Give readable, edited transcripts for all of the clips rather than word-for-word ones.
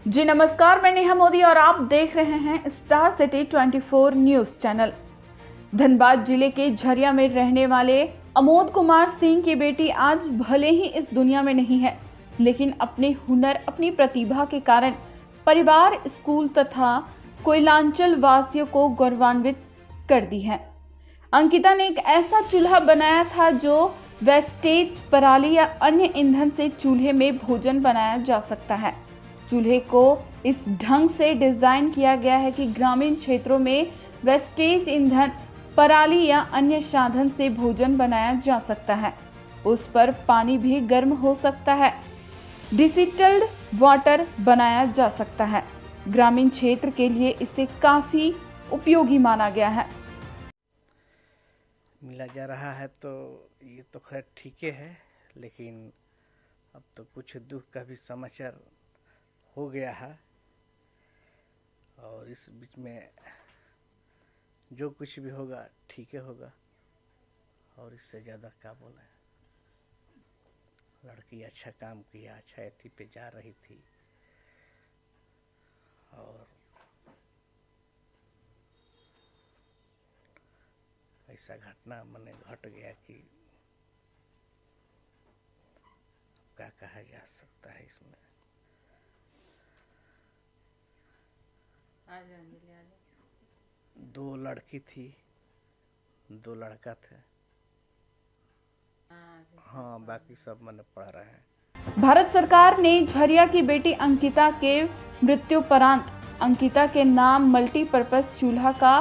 जी नमस्कार, मैं नेहा मोदी और आप देख रहे हैं star city 24 news channel. Dhanbad जिले के झरिया में रहने वाले अमोद कुमार सिंह की बेटी आज भले ही इस दुनिया में नहीं है, लेकिन अपने हुनर, अपनी प्रतिभा के कारण परिवार, स्कूल तथा कोयलांचल वासियों को गौरवान्वित कर दी है। अंकिता ने एक ऐसा चूल्हा बनाया था जो वेस्टेज, पराली या अन्य ईंधन से चूल्हे में भोजन बनाया जा सकता है। चूल्हे को इस ढंग से डिजाइन किया गया है कि ग्रामीण क्षेत्रों में वेस्टेज ईंधन, पराली या अन्य साधन से भोजन बनाया जा सकता है। उस पर पानी भी गर्म हो सकता है। डिस्टिल्ड वाटर बनाया जा सकता है। ग्रामीण क्षेत्र के लिए इसे काफी उपयोगी माना गया है। मिला जा रहा है तो ये तो खैर ठीक है, लेकिन अब तो कुछ दुख का भी समाचार हो गया है और इस बीच में जो कुछ भी होगा ठीक होगा और इससे ज़्यादा क्या बोले। लड़की अच्छा काम किया, अच्छा एथी पे जा रही थी और ऐसा घटना मने घट गया कि क्या कहा जा सकता है इसमें। दो लड़की थी, दो लड़का थे। हाँ, बाकी सब मैंने पढ़ रहे हैं। भारत सरकार ने झरिया की बेटी अंकिता के मृत्युपरांत अंकिता के नाम मल्टीपर्पज चूल्हा का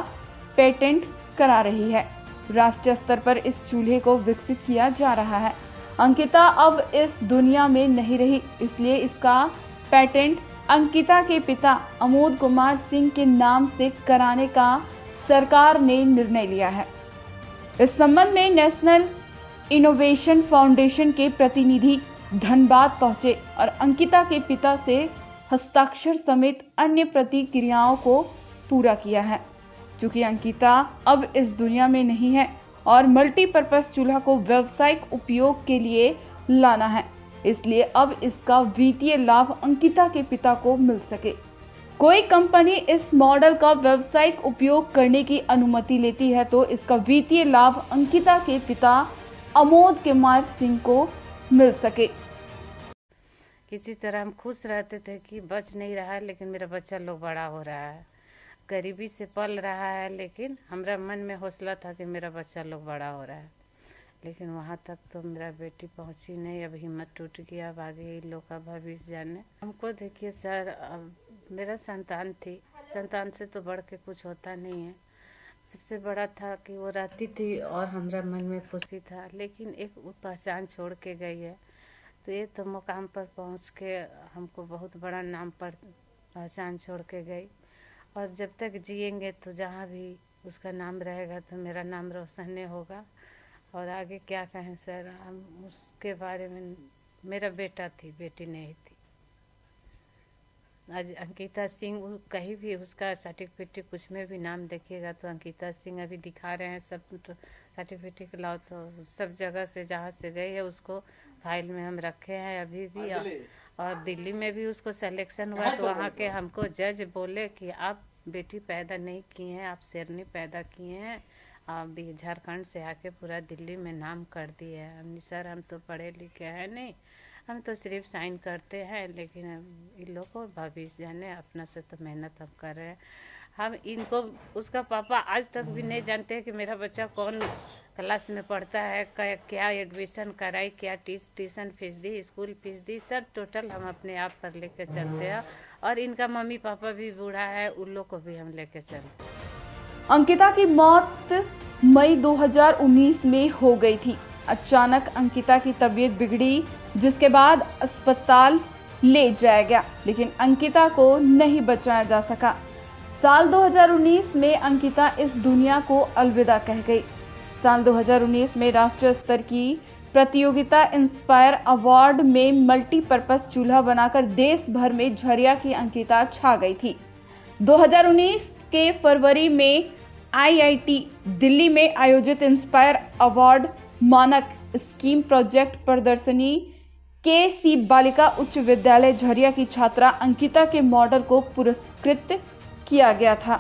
पेटेंट करा रही है। राष्ट्रीय स्तर पर इस चूल्हे को विकसित किया जा रहा है। अंकिता अब इस दुनिया में नहीं रही, इसलिए इसका पेटेंट अंकिता के पिता अमोद कुमार सिंह के नाम से कराने का सरकार ने निर्णय लिया है। इस संबंध में नेशनल इनोवेशन फाउंडेशन के प्रतिनिधि धनबाद पहुंचे और अंकिता के पिता से हस्ताक्षर समेत अन्य प्रतिक्रियाओं को पूरा किया है। चूंकि अंकिता अब इस दुनिया में नहीं है और मल्टीपर्पज चूल्हा को व्यावसायिक उपयोग के लिए लाना है, इसलिए अब इसका वित्तीय लाभ अंकिता के पिता को मिल सके। कोई कंपनी इस मॉडल का व्यावसायिक उपयोग करने की अनुमति लेती है तो इसका वित्तीय लाभ अंकिता के पिता अमोद कुमार सिंह को मिल सके। किसी तरह हम खुश रहते थे कि बच नहीं रहा है, लेकिन मेरा बच्चा लोग बड़ा हो रहा है, गरीबी से पल रहा है, लेकिन हमारा मन में हौसला था कि मेरा बच्चा लोग बड़ा हो रहा है। लेकिन वहाँ तक तो मेरा बेटी पहुँची नहीं। अब हिम्मत टूट गया। अब आगे इन लोग का भविष्य जाने। हमको देखिए सर, अब मेरा संतान थी, संतान से तो बढ़ के कुछ होता नहीं है। सबसे बड़ा था कि वो रहती थी और हमारा मन में खुशी था, लेकिन एक पहचान छोड़ के गई है। तो ये तो मुकाम पर पहुँच के हमको बहुत बड़ा नाम पर पहचान छोड़ के गई और जब तक जिएंगे तो जहाँ भी उसका नाम रहेगा तो मेरा नाम रोशन होगा। और आगे क्या कहें सर, हम उसके बारे में, मेरा बेटा थी, बेटी नहीं थी। आज अंकिता सिंह कहीं भी उसका सर्टिफिकेट कुछ में भी नाम देखिएगा तो अंकिता सिंह अभी दिखा रहे हैं सब सर्टिफिकेट लाओ, तो सब जगह से जहाँ से गई है उसको फाइल में हम रखे हैं अभी भी। और दिल्ली में भी उसको सिलेक्शन हुआ तो वहाँ के हमको जज बोले कि आप बेटी पैदा नहीं किए हैं, आप शेरनी पैदा किए हैं, आप झारखंड से आके पूरा दिल्ली में नाम कर दिए हैं। हमने सर हम तो पढ़े लिखे हैं नहीं, हम तो सिर्फ साइन करते हैं, लेकिन इन लोग को भविष्य जाने, अपना से तो मेहनत हम कर रहे हैं। हम इनको, उसका पापा आज तक भी नहीं जानते हैं कि मेरा बच्चा कौन क्लास में पढ़ता है, क्या एडमिशन कराई, क्या ट्यूशन फीस दी, स्कूल फीस दी, सब टोटल हम अपने आप पर लेके चलते हैं। और इनका मम्मी पापा भी बूढ़ा है, उन लोग को भी हम लेके चलते हैं। अंकिता की मौत मई 2019 में हो गई थी। अचानक अंकिता की तबीयत बिगड़ी, जिसके बाद अस्पताल ले जाया गया, लेकिन अंकिता को नहीं बचाया जा सका। साल 2019 में अंकिता इस दुनिया को अलविदा कह गई। साल 2019 में राष्ट्रीय स्तर की प्रतियोगिता इंस्पायर अवार्ड में मल्टीपर्पज चूल्हा बनाकर देश भर में झरिया की अंकिता छा गई थी। 2019 के फरवरी में IIT दिल्ली में आयोजित इंस्पायर अवार्ड मानक स्कीम प्रोजेक्ट प्रदर्शनी के.सी. बालिका उच्च विद्यालय झरिया की छात्रा अंकिता के मॉडल को पुरस्कृत किया गया था।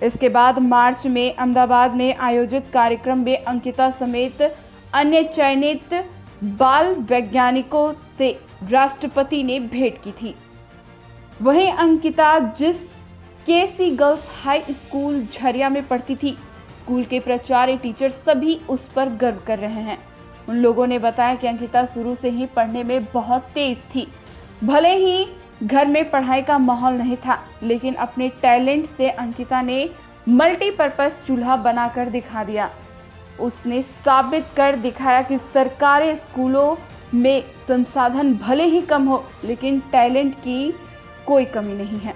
इसके बाद मार्च में अहमदाबाद में आयोजित कार्यक्रम में अंकिता समेत अन्य चयनित बाल वैज्ञानिकों से राष्ट्रपति ने भेंट की थी। वहीं अंकिता जिस KC. Girls high school Jharia में पढ़ती थी, स्कूल के प्राचार्य, टीचर सभी उस पर गर्व कर रहे हैं। उन लोगों ने बताया कि अंकिता शुरू से ही पढ़ने में बहुत तेज थी। भले ही घर में पढ़ाई का माहौल नहीं था, लेकिन अपने टैलेंट से अंकिता ने मल्टीपर्पज चूल्हा बनाकर दिखा दिया। उसने साबित कर दिखाया कि सरकारी स्कूलों में संसाधन भले ही कम हो, लेकिन टैलेंट की कोई कमी नहीं है।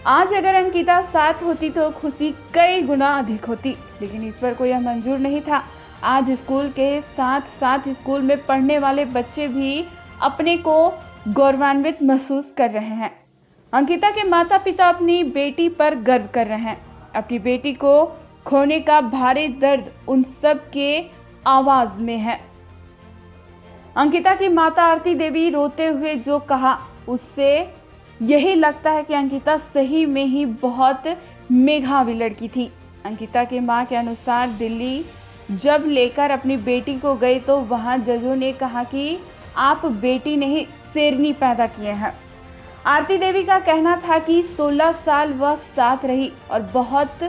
आज अगर अंकिता साथ होती तो खुशी कई गुना अधिक होती, लेकिन ईश्वर को यह मंजूर नहीं था। आज स्कूल के साथ साथ स्कूल में पढ़ने वाले बच्चे भी अपने को गौरवान्वित महसूस कर रहे हैं। अंकिता के माता पिता अपनी बेटी पर गर्व कर रहे हैं। अपनी बेटी को खोने का भारी दर्द उन सब के आवाज में है। अंकिता की माता आरती देवी रोते हुए जो कहा, उससे यही लगता है कि अंकिता सही में ही बहुत मेधावी लड़की थी। अंकिता की मां के अनुसार दिल्ली जब लेकर अपनी बेटी को गई तो वहां जजों ने कहा कि आप बेटी नहीं शेरनी पैदा किए हैं। आरती देवी का कहना था कि 16 साल वह साथ रही और बहुत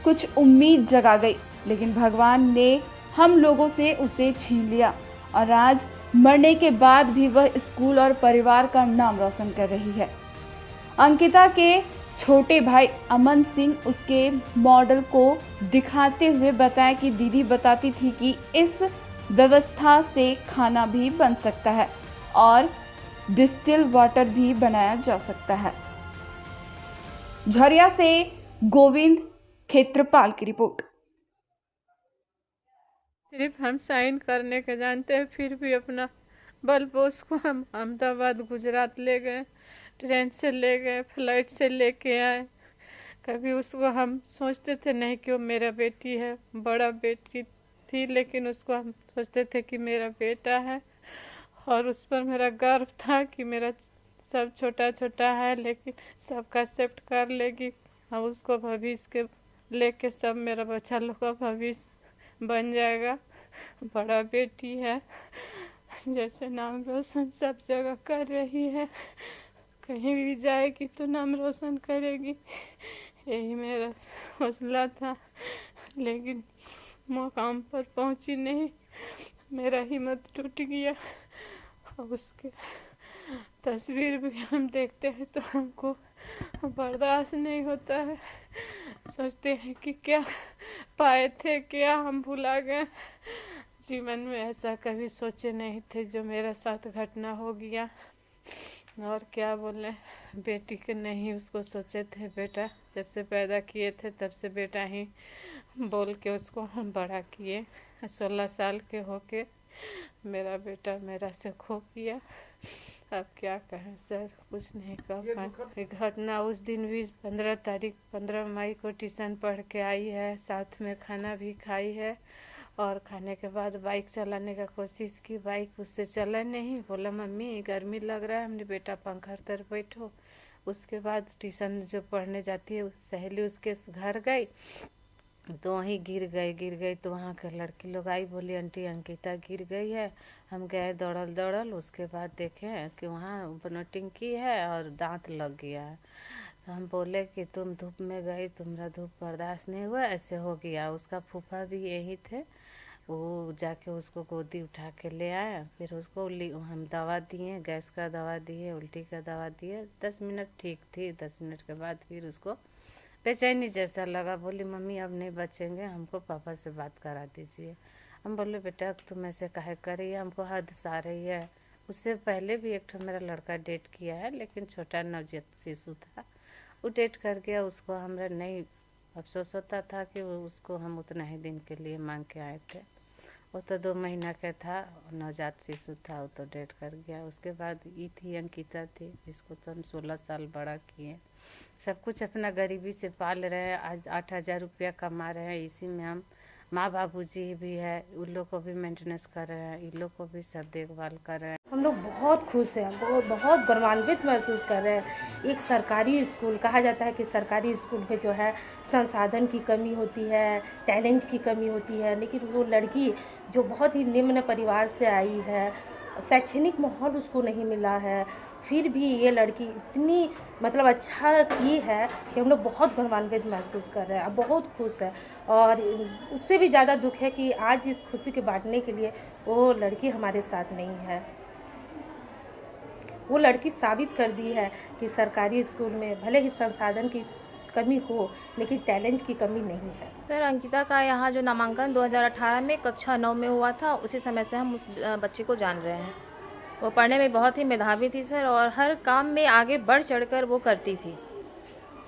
कुछ उम्मीद जगा गई, लेकिन भगवान ने हम लोगों से उसे छीन लिया और आज मरने के बाद भी वह स्कूल और परिवार का नाम रोशन कर रही है। अंकिता के छोटे भाई अमन सिंह उसके मॉडल को दिखाते हुए बताया कि दीदी बताती थी कि इस व्यवस्था से खाना भी बन सकता है और डिस्टिल वाटर भी बनाया जा सकता है। झरिया से गोविंद खेत्रपाल की रिपोर्ट। सिर्फ हम साइन करने के जानते हैं, फिर भी अपना बलपोष को हम अहमदाबाद गुजरात ले गए, ट्रेन से ले गए, फ्लाइट से लेके आए। कभी उसको हम सोचते थे नहीं कि वो मेरा बेटी है, बड़ा बेटी थी, लेकिन उसको हम सोचते थे कि मेरा बेटा है और उस पर मेरा गर्व था कि मेरा सब छोटा छोटा है लेकिन सबका एक्सेप्ट कर लेगी और उसको भविष्य के लेके सब मेरा बच्चा लोग का भविष्य बन जाएगा। बड़ा बेटी है, जैसे नाम रोशन सब जगह कर रही है, कहीं भी जाएगी तो नाम रोशन करेगी, यही मेरा हौसला था, लेकिन मुकाम पर पहुंची नहीं, मेरा हिम्मत टूट गया। और उसके तस्वीर भी हम देखते हैं तो हमको बर्दाश्त नहीं होता है, सोचते हैं कि क्या पाए थे, क्या हम भुला गए। जीवन में ऐसा कभी सोचे नहीं थे जो मेरा साथ घटना हो गया। और क्या बोले, बेटी के नहीं उसको सोचे थे, बेटा जब से पैदा किए थे तब से बेटा ही बोल के उसको हम बड़ा किए। 16 साल के होके मेरा बेटा मेरा से खो गया। अब क्या कहें सर, कुछ नहीं कह पाए। घटना उस दिन भी 15 मई को ट्यूशन पढ़ के आई है, साथ में खाना भी खाई है और खाने के बाद बाइक चलाने का कोशिश की, बाइक उससे चला नहीं। बोला मम्मी गर्मी लग रहा है, हमने बेटा पंखा तर बैठो। उसके बाद ट्यूशन जो पढ़ने जाती है सहेली उसके घर गई तो वहीं गिर गई तो वहाँ के लड़की लोग आई, बोली आंटी अंकिता गिर गई है। हम गए दौड़ल, उसके बाद देखे कि वहाँ वोमिटिंग की है और दांत लग गया है। तो हम बोले कि तुम धूप में गई, तुम्हारा धूप बर्दाश्त नहीं हुआ, ऐसे हो गया। उसका फूफा भी यही थे, वो जाके उसको गोदी उठा के ले आया। फिर उसको हम दवा दिए, गैस का दवा दिए, उल्टी का दवा दिए। 10 मिनट ठीक थी, 10 मिनट के बाद फिर उसको बेचैनी जैसा लगा। बोली मम्मी अब नहीं बचेंगे, हमको पापा से बात करा दीजिए। हम बोले बेटा तुम ऐसे काहे कर रही है, हमको हद सा रही है। उससे पहले भी एक मेरा लड़का डेट किया है, लेकिन छोटा नवजात शिशु था, वो डेट कर गया। उसको हमरा नहीं अफसोस होता था कि उसको हम उतना ही दिन के लिए मांग के आए थे। वो तो 2 महीना का था, नवजात शिशु था, वो तो डेट कर गया। उसके बाद ये थी अंकिता थी, इसको तो हम 16 साल बड़ा किए। सब कुछ अपना गरीबी से पाल रहे हैं। आज 8,000 रुपया कमा रहे हैं, इसी में हम माँ बाबूजी भी है, उन लोग को भी मेंटेनेंस कर रहे हैं, इन लोग को भी सब देखभाल कर रहे हैं। हम लोग बहुत खुश हैं, बहुत गौरवान्वित महसूस कर रहे हैं। एक सरकारी स्कूल, कहा जाता है कि सरकारी स्कूल में जो है संसाधन की कमी होती है, टैलेंट की कमी होती है, लेकिन वो लड़की जो बहुत ही निम्न परिवार से आई है, शैक्षणिक माहौल उसको नहीं मिला है, फिर भी ये लड़की इतनी मतलब अच्छा की है कि हम लोग बहुत गौरवान्वित महसूस कर रहे हैं, बहुत खुश है। और उससे भी ज़्यादा दुख है कि आज इस खुशी के बांटने के लिए वो लड़की हमारे साथ नहीं है। वो लड़की साबित कर दी है कि सरकारी स्कूल में भले ही संसाधन की कमी हो, लेकिन टैलेंट की कमी नहीं है। सर, अंकिता का यहाँ जो नामांकन 2018 में कक्षा 9 में हुआ था, उसी समय से हम उस बच्चे को जान रहे हैं। वो पढ़ने में बहुत ही मेधावी थी सर, और हर काम में आगे बढ़ चढ़कर वो करती थी।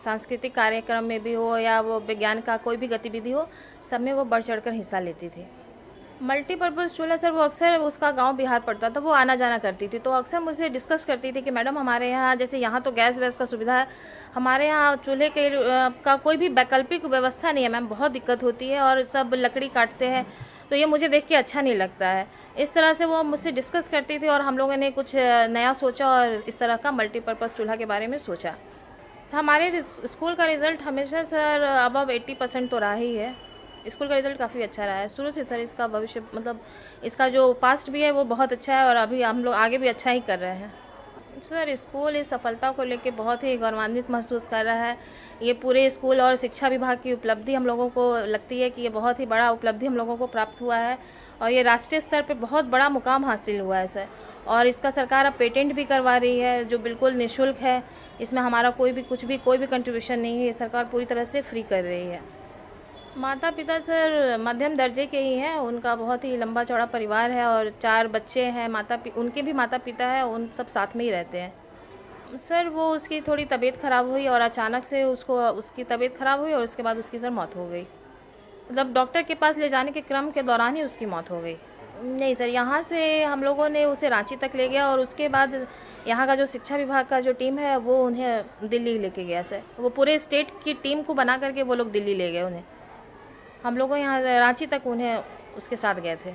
सांस्कृतिक कार्यक्रम में भी हो या वो विज्ञान का कोई भी गतिविधि हो, सब में वो बढ़ चढ़कर हिस्सा लेती थी। मल्टीपर्पज़ चूल्हा सर, वो अक्सर, उसका गांव बिहार पड़ता था, वो आना जाना करती थी, तो अक्सर मुझसे डिस्कस करती थी कि मैडम हमारे यहाँ, जैसे यहाँ तो गैस वैस का सुविधा है, हमारे यहाँ चूल्हे के का कोई भी वैकल्पिक व्यवस्था नहीं है मैम, बहुत दिक्कत होती है और सब लकड़ी काटते हैं, तो ये मुझे देख के अच्छा नहीं लगता है। इस तरह से वो मुझसे डिस्कस करती थी और हम लोगों ने कुछ नया सोचा और इस तरह का मल्टीपर्पज़ चूल्हा के बारे में सोचा। हमारे स्कूल का रिज़ल्ट हमेशा सर अबव 80% तो रहा ही है। स्कूल का रिज़ल्ट काफ़ी अच्छा रहा है शुरू से सर। इसका भविष्य, मतलब इसका जो पास्ट भी है वो बहुत अच्छा है और अभी हम लोग आगे भी अच्छा ही कर रहे हैं सर। स्कूल इस सफलता को लेकर बहुत ही गौरवान्वित महसूस कर रहा है। ये पूरे स्कूल और शिक्षा विभाग की उपलब्धि हम लोगों को लगती है कि ये बहुत ही बड़ा उपलब्धि हम लोगों को प्राप्त हुआ है और ये राष्ट्रीय स्तर पे बहुत बड़ा मुकाम हासिल हुआ है सर। और इसका सरकार अब पेटेंट भी करवा रही है जो बिल्कुल निःशुल्क है। इसमें हमारा कोई भी कंट्रीब्यूशन नहीं है, ये सरकार पूरी तरह से फ्री कर रही है। माता पिता सर मध्यम दर्जे के ही हैं, उनका बहुत ही लंबा चौड़ा परिवार है और 4 बच्चे हैं। उनके भी माता पिता है, उन सब साथ में ही रहते हैं सर। वो उसकी थोड़ी तबीयत खराब हुई और अचानक से उसकी तबीयत खराब हुई और उसके बाद उसकी सर मौत हो गई। मतलब डॉक्टर के पास ले जाने के क्रम के दौरान ही उसकी मौत हो गई। नहीं सर, यहाँ से हम लोगों ने उसे रांची तक ले गया और उसके बाद यहाँ का जो शिक्षा विभाग का जो टीम है वो उन्हें दिल्ली लेके गया सर। वो पूरे स्टेट की टीम को बना करके वो लोग दिल्ली ले गए उन्हें। हम लोगों यहाँ रांची तक उन्हें उसके साथ गए थे।